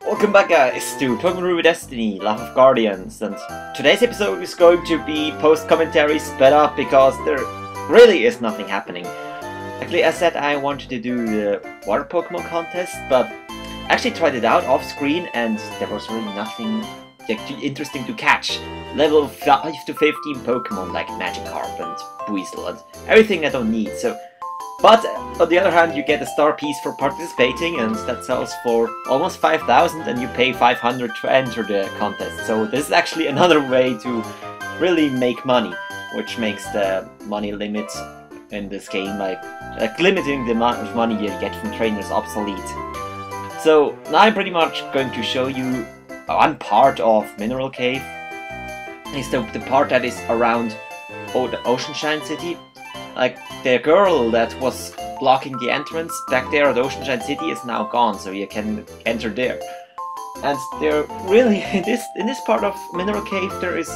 Welcome back guys to Pokemon Ruby Destiny, Love of Guardians, and today's episode is going to be post-commentary sped up because there really is nothing happening. Actually, I said I wanted to do the water Pokemon contest, but I actually tried it out off screen and there was really nothing interesting to catch. Level 5 to 15 Pokemon like Magikarp and Buizel and everything I don't need. But on the other hand, you get a star piece for participating, and that sells for almost 5,000, and you pay 500 to enter the contest. So this is actually another way to really make money, which makes the money limit in this game, like limiting the amount of money you get from trainers, obsolete. So now I'm pretty much going to show you one part of Mineral Cave. It's the part that is around the Oceanshine City. Like, the girl that was blocking the entrance back there at Oceanshine City is now gone, so you can enter there. And there really, in this part of Mineral Cave, there is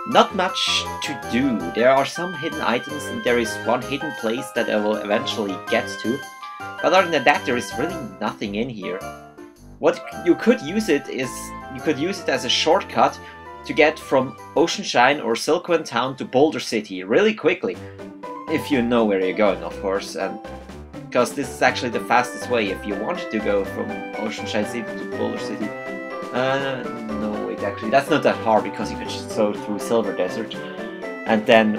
not much to do. There are some hidden items, and there is one hidden place that I will eventually get to. But other than that, there is really nothing in here. What you could use it is, you could use it as a shortcut to get from Oceanshine or Silkwen Town to Boulder City really quickly. If you know where you're going, of course, and because this is actually the fastest way if you wanted to go from Oceanshine City to Boulder City. No, wait, actually, that's not that hard because you could just go through Silver Desert and then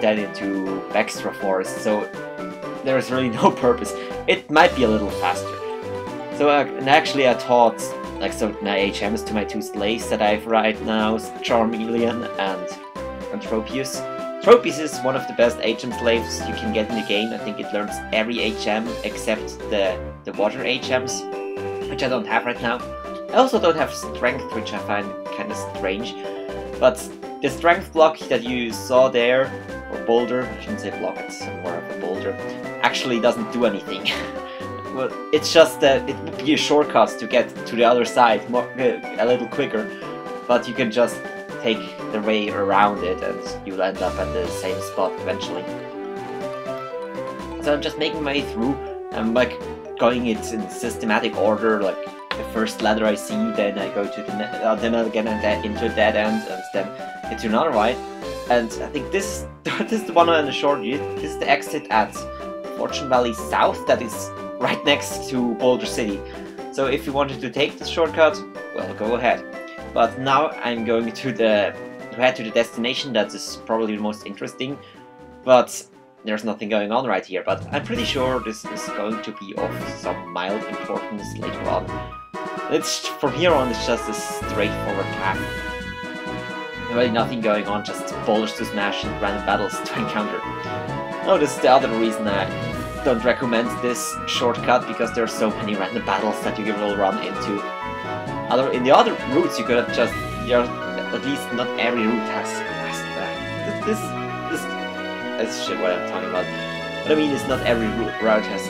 into Extra Forest, so there's really no purpose. It might be a little faster. So, and actually I taught, like, so my HMs to my two slaves that I have right now, Charmeleon and Tropius. Tropius is one of the best HM slaves you can get in the game. I think it learns every HM except the water HMs, which I don't have right now. I also don't have strength, which I find kind of strange. But the strength block that you saw there, or boulder, I shouldn't say block, it's more of a boulder, actually doesn't do anything. Well, it's just that it would be a shortcut to get to the other side a little quicker, but you can just take the way around it and you'll end up at the same spot eventually. So I'm just making my way through. I'm like going it in systematic order, like the first ladder I see, then I go to the then I'll get into a dead end and then into another one. And I think this is the one on the short. This is the exit at Fortune Valley South that is right next to Boulder City. So if you wanted to take this shortcut, well, go ahead. But now I'm going to head to the destination that is probably the most interesting, but there's nothing going on right here. But I'm pretty sure this is going to be of some mild importance later on. From here on, it's just a straightforward path. Really nothing going on, just boulders to smash and random battles to encounter. Oh, this is the other reason I don't recommend this shortcut, because there are so many random battles that you will run into. In the other routes, you could have just, at least not every route has that's shit what I'm talking about. What I mean is not every route has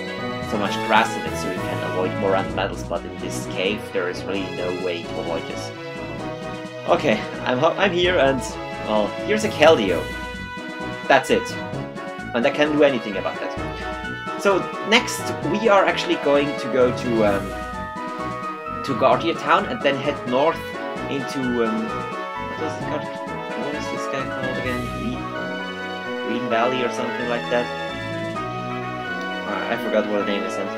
so much grass in it, so you can avoid more random battles, but in this cave there is really no way to avoid this. Okay, I'm here, and, well, here's a Keldeo. That's it. And I can't do anything about that. So, next we are actually going to go to Guardia Town and then head north into what is this guy called again? Green Valley or something like that. I forgot what the name is. And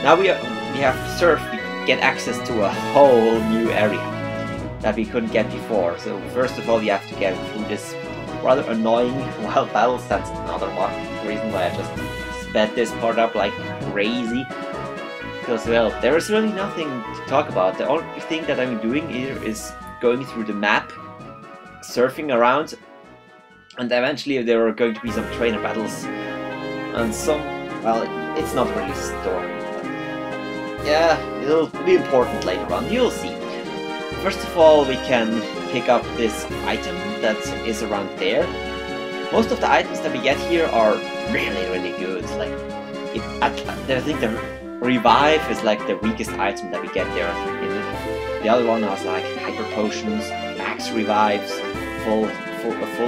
now we have Surf. We get access to a whole new area that we couldn't get before. So first of all, you have to get through this rather annoying wild battles. That's another reason why I just sped this part up like crazy. Because, well, there is really nothing to talk about. The only thing that I'm doing here is going through the map, surfing around, and eventually there are going to be some trainer battles. And some, well, it's not really a story. Yeah, it'll be important later on, you'll see. First of all, we can pick up this item that is around there. Most of the items that we get here are really good. Like, I think Revive is like the weakest item that we get there. The other one has like Hyper Potions, Max Revives, full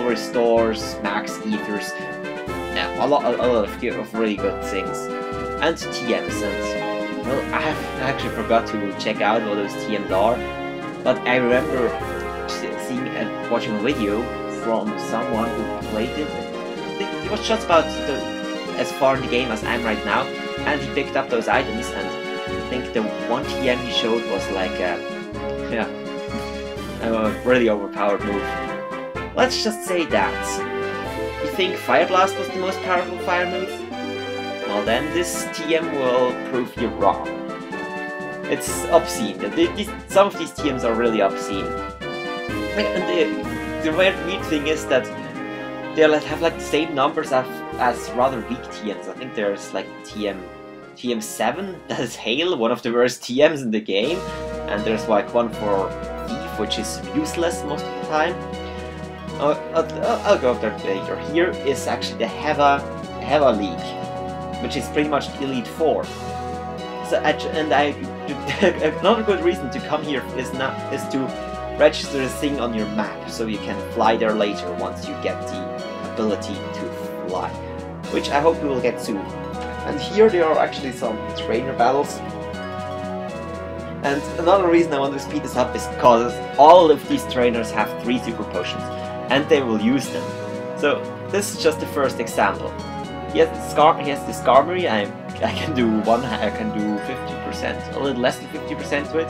Restores, Max Ethers. Yeah, a lot of really good things. And TMs. And well, I actually forgot to check out what those TMs are, but I remember seeing and watching a video from someone who played it. He was just about as far in the game as I'm right now, and he picked up those items, and I think the one TM he showed was like a really overpowered move. Let's just say that. You think Fire Blast was the most powerful fire move? Well then, this TM will prove you wrong. It's obscene. Some of these TMs are really obscene. And the weird thing is that they have like the same numbers as rather weak TMs. I think there's like TM7, that is Hail, one of the worst TMs in the game. And there's like one for Thief, which is useless most of the time. I'll go over that later. Here is actually the Heva League, which is pretty much Elite 4. So, another good reason to come here is to register the thing on your map, so you can fly there later once you get the ability to fly, which I hope you will get soon. And here there are actually some trainer battles. And another reason I want to speed this up is because all of these trainers have 3 super potions, and they will use them. So this is just the first example. He has the Skarmory. I can do 50%, a little less than 50% to it.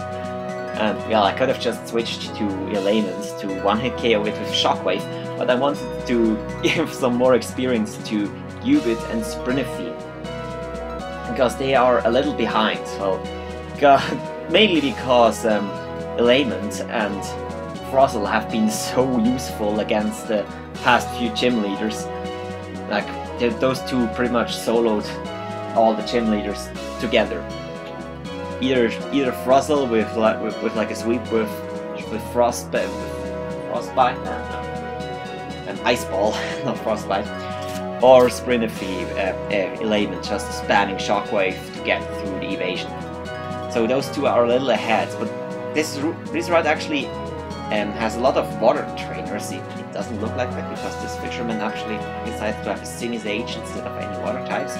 And well, I could have just switched to Element to 1-hit KO it with Shockwave, but I wanted to give some more experience to Ubit and Sprinify, because they are a little behind. Well, mainly because Element and Frozzle have been so useful against the past few gym leaders. Like, those two pretty much soloed all the gym leaders together. Either Frozzle with like a sweep with Frostbite, an Ice Ball, not Frostbite, or Sprinify, Element just spamming Shockwave to get through the evasion. So those two are a little ahead, but this route actually has a lot of water trainers. It doesn't look like that because this fisherman actually decided to have a Sinny's Age instead of any water types.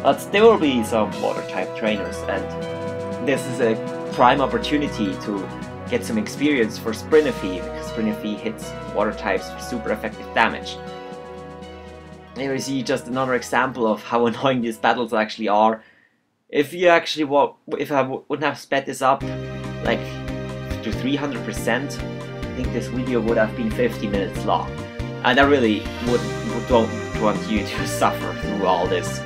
But there will be some water type trainers, and this is a prime opportunity to get some experience for Sprinify, because Sprinify hits water types with super effective damage. Here you see just another example of how annoying these battles actually are. If you actually if I wouldn't have sped this up like to 300%, I think this video would have been 50 minutes long, and I really don't want you to suffer through all this.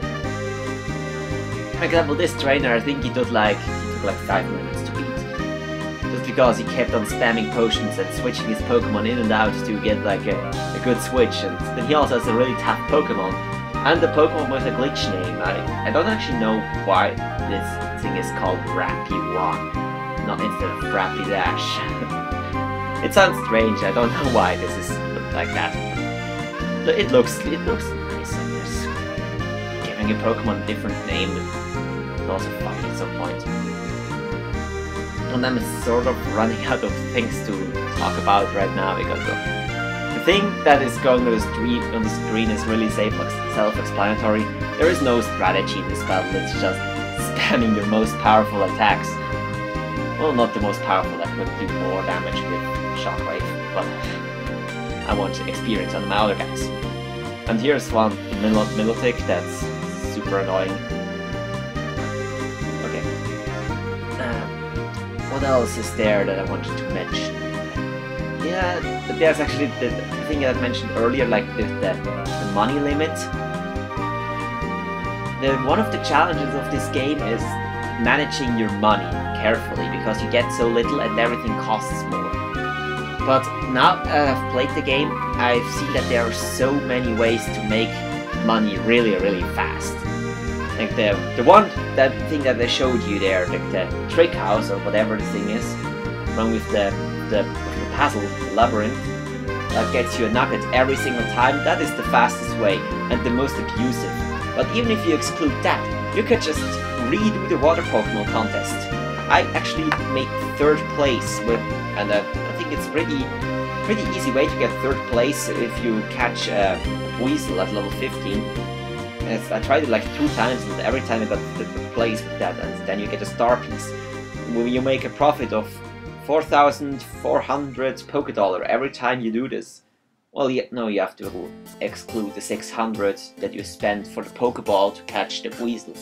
For example, this trainer, I think he took like 5 minutes to beat, just because he kept on spamming potions and switching his Pokemon in and out to get like a good switch. And then he also has a really tough Pokemon, and the Pokemon with a glitch name. I don't actually know why this thing is called Rapidash, not instead of Rapidash. It sounds strange. I don't know why this is like that. But it looks nice, I guess. Giving a Pokemon a different name is also funny at some point. And I'm sort of running out of things to talk about right now, because the thing that is going on the screen is really self-explanatory. There is no strategy in this battle, it's just spamming your most powerful attacks. Well, not the most powerful, that could do more damage with Shockwave, but I want experience on my other guys. And here's one Milotic that's super annoying. Okay. What else is there that I wanted to mention? Yeah, there's actually the thing that I mentioned earlier, like the money limit. One of the challenges of this game is managing your money carefully, because you get so little and everything costs more. But now that I've played the game, I've seen that there are so many ways to make money really fast. Like that thing that I showed you there, like the trick house or whatever the thing is, along with the puzzle, the labyrinth, that gets you a nugget every single time. That is the fastest way and the most abusive. But even if you exclude that, you could just redo the water Pokemon contest. I actually made 3rd place with, and I think it's pretty easy way to get 3rd place if you catch a Weasel at level 15. I tried it like 2 times, and every time I got the place with that, and then you get a star piece. You make a profit of 4,400 Poké-Dollar every time you do this. Well, no, you have to exclude the 600 that you spend for the Pokeball to catch the Weasel.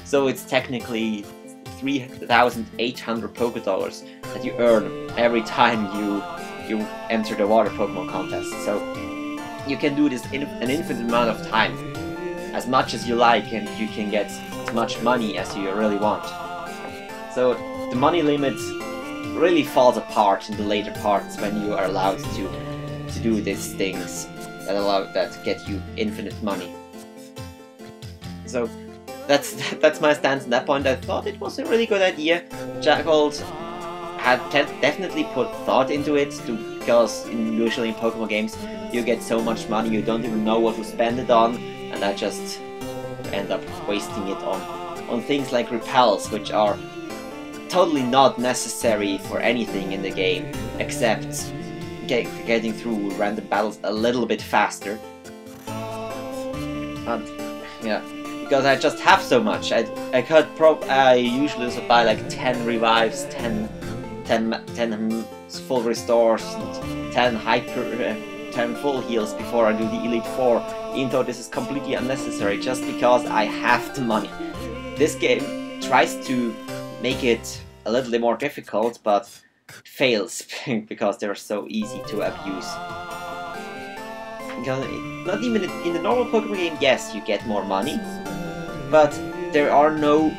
So it's technically 3,800 Poké-Dollars that you earn every time you enter the water Pokemon contest. So you can do this in an infinite amount of time, as much as you like, and you can get as much money as you really want. So the money limit really falls apart in the later parts when you are allowed to do these things that get you infinite money. So that's my stance on that point. I thought it was a really good idea. Jagold had definitely put thought into it, because usually in Pokemon games you get so much money you don't even know what to spend it on, and I just end up wasting it on things like repels, which are totally not necessary for anything in the game except getting through random battles a little bit faster. And yeah, because I just have so much. I usually buy like 10 revives, 10 full restores, and 10 full heals before I do the Elite Four, even though this is completely unnecessary just because I have the money. This game tries to make it a little bit more difficult, but fails because they're so easy to abuse. Because not even in the normal Pokemon game, yes, you get more money, but there are no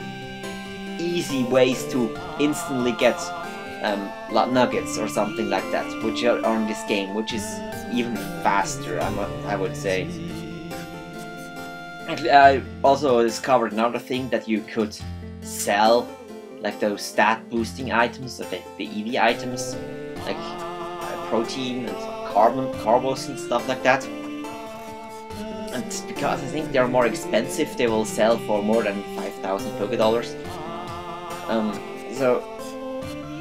easy ways to instantly get nuggets or something like that, which are in this game, which is even faster, I would say. I also discovered another thing, that you could sell like those stat boosting items, the EV items, like protein and carbos and stuff like that. And because I think they're more expensive, they will sell for more than 5,000 Poké-Dollars. So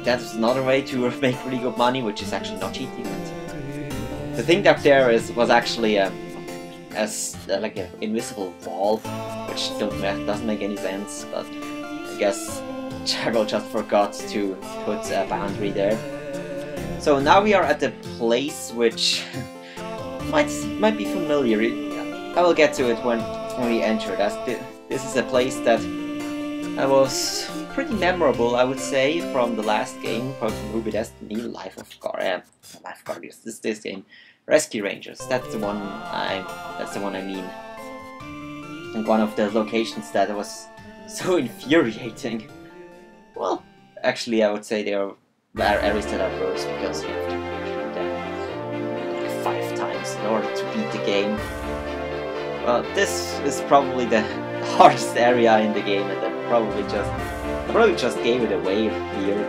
that's another way to make really good money, which is actually not cheating. And the thing up there was actually like an invisible wall, which doesn't make any sense, but I guess Jagold just forgot to put a boundary there. So now we are at the place which might be familiar. I will get to it when we enter. This is a place that was pretty memorable, I would say, from the last game, Pokemon Ruby Destiny, Life of Guardians. This game, Rescue Rangers. That's the one I mean. And one of the locations that was so infuriating. Well, actually, I would say there are areas that are worse, because you have to repeat them like 5 times in order to beat the game. Well, this is probably the hardest area in the game, and I probably just gave it away here,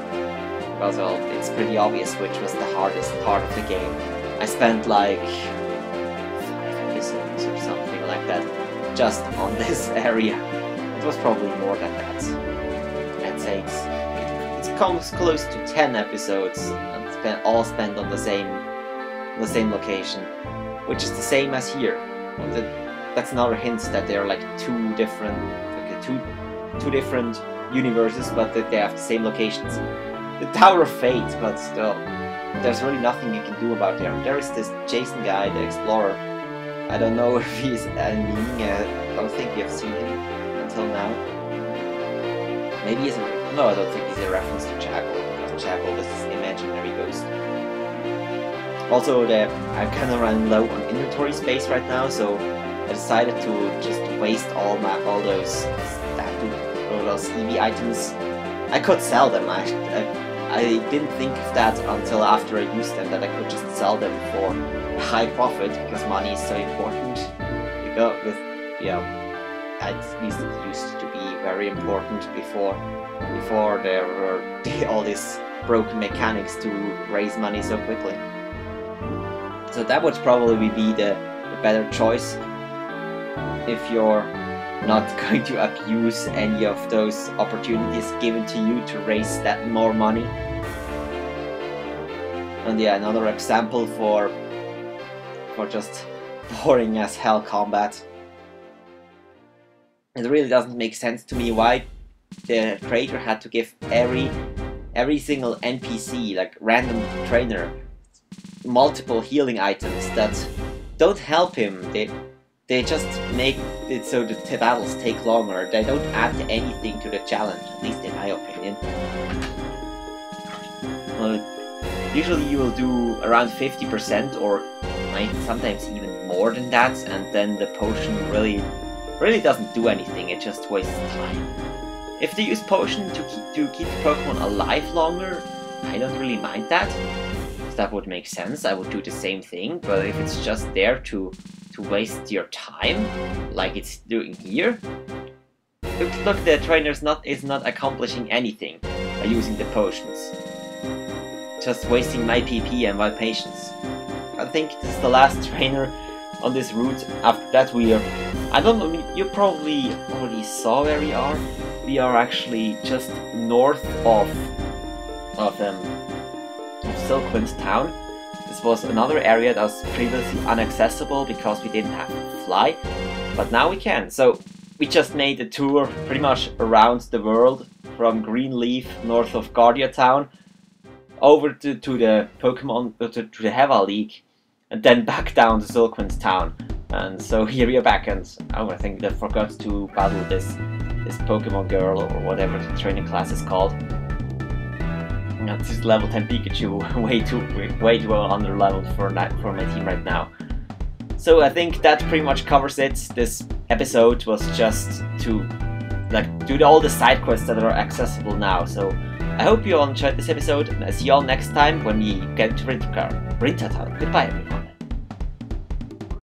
because well, it's pretty obvious which was the hardest part of the game. I spent like 5 episodes or something like that just on this area. It was probably more than that. I'd say it comes close to 10 episodes, and all spent on the same location, which is the same as here. That's another hint that they are like two different universes, but that they have the same locations. The Tower of Fate, but still, there's really nothing you can do about there. There is this Jason guy, the Explorer. I don't know if he's any meaning. I don't think we have seen him until now. Maybe he's no, I don't think he's a reference to Jagold, because Jagold is this imaginary ghost. Also, I'm kind of running low on inventory space right now, so I decided to just waste all those EV items. I could sell them. I didn't think of that until after I used them, that I could just sell them for a high profit, because money is so important. At least it used to be very important before there were all these broken mechanics to raise money so quickly. So that would probably be the better choice if you're not going to abuse any of those opportunities given to you to raise that more money. And yeah, another example for just boring as hell combat. It really doesn't make sense to me why the creator had to give every single NPC, like random trainer, multiple healing items that don't help him. They just make it so the battles take longer. They don't add anything to the challenge, at least in my opinion. Well, usually you will do around 50% or sometimes even more than that, and then the potion really doesn't do anything, it just wastes time. If they use potion to keep Pokemon alive longer, I don't really mind that. That would make sense, I would do the same thing, but if it's just there to waste your time, like it's doing here, look, the trainer is not accomplishing anything by using the potions. Just wasting my PP and my patience. I think this is the last trainer on this route. After that we are, I don't know, you probably already saw where we are. We are actually just north of Silkwind town. This was another area that was previously inaccessible because we didn't have to fly, but now we can. So we just made a tour pretty much around the world, from Greenleaf, north of Guardia town, over to the Pokemon, to the Heva League, and then back down to Silkwind town. And so here we are back, and I think they forgot to battle this Pokemon girl, or whatever the training class is called. This is level 10 Pikachu, way too under leveled for my team right now. So I think that pretty much covers it. This episode was just to do all the side quests that are accessible now. So I hope you all enjoyed this episode, and I see you all next time when we get to Rintertown. Goodbye everyone.